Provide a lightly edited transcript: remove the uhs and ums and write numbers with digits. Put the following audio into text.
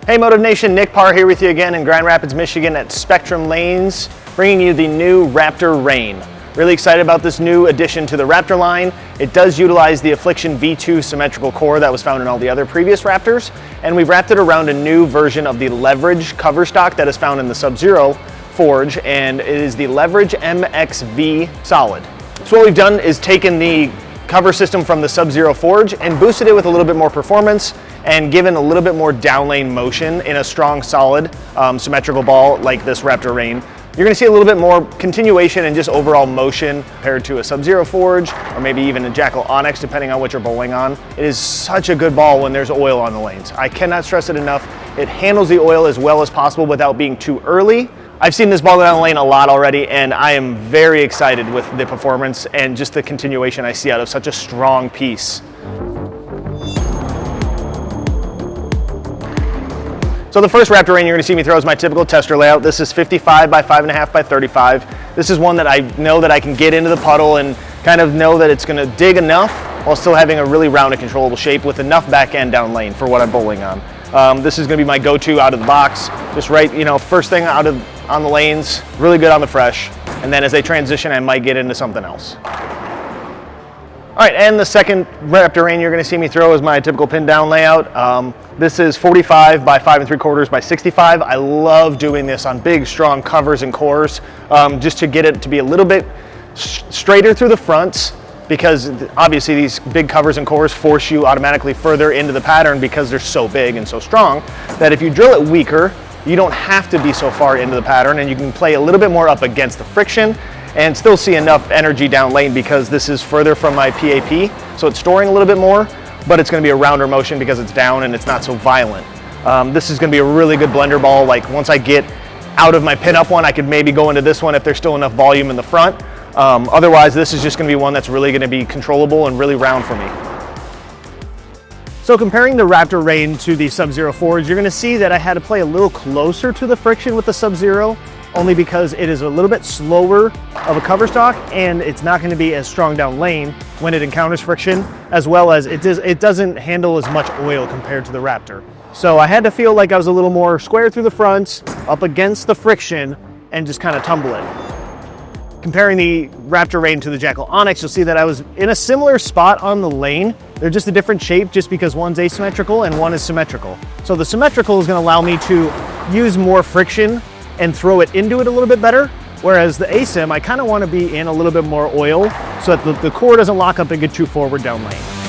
Hey Motive Nation, Nick Parr here with you again in Grand Rapids, Michigan at Spectrum Lanes, bringing you the new Raptor Reign. Really excited about this new addition to the Raptor line. It does utilize the Affliction V2 symmetrical core that was found in all the other previous Raptors, and we've wrapped it around a new version of the Leverage cover stock that is found in the Sub-Zero forge, and it is the Leverage MXV Solid. So what we've done is taken the cover system from the Sub-Zero forge and boosted it with a little bit more performance and given a little bit more down lane motion in a strong, solid, symmetrical ball like this Raptor Reign. You're gonna see a little bit more continuation and just overall motion compared to a Sub-Zero forge or maybe even a Jackal Onyx, depending on what you're bowling on. It is such a good ball when there's oil on the lanes. I cannot stress it enough. It handles the oil as well as possible without being too early. I've seen this ball down the lane a lot already, and I am very excited with the performance and just the continuation I see out of such a strong piece. So the first Raptor Reign you're gonna see me throw is my typical tester layout. This is 55 by 5.5 by 35. This is one that I know that I can get into the puddle and kind of know that it's gonna dig enough while still having a really rounded, controllable shape with enough back end down lane for what I'm bowling on. This is gonna be my go-to out of the box. Just right, first thing on the lanes, really good on the fresh. And then as they transition, I might get into something else. All right, and the second Raptor Reign you're gonna see me throw is my typical pin down layout. This is 45 by 5 3/4 by 65. I love doing this on big, strong covers and cores, just to get it to be a little bit straighter through the fronts, because obviously these big covers and cores force you automatically further into the pattern because they're so big and so strong that if you drill it weaker, you don't have to be so far into the pattern and you can play a little bit more up against the friction and still see enough energy down lane because this is further from my PAP, so it's storing a little bit more, but it's gonna be a rounder motion because it's down and it's not so violent. This is gonna be a really good blender ball. Like once I get out of my pin-up one, I could maybe go into this one if there's still enough volume in the front. Otherwise, this is just gonna be one that's really gonna be controllable and really round for me. So comparing the Raptor Reign to the Sub-Zero forge, you're gonna see that I had to play a little closer to the friction with the Sub-Zero, only because it is a little bit slower of a cover stock and it's not gonna be as strong down lane when it encounters friction, as well as it doesn't handle as much oil compared to the Raptor. So I had to feel like I was a little more square through the fronts, up against the friction, and just kind of tumble it. Comparing the Raptor Reign to the Jackal Onyx, you'll see that I was in a similar spot on the lane. They're just a different shape just because one's asymmetrical and one is symmetrical. So the symmetrical is gonna allow me to use more friction and throw it into it a little bit better, whereas the asym, I kind of want to be in a little bit more oil so that the core doesn't lock up and get too forward down lane.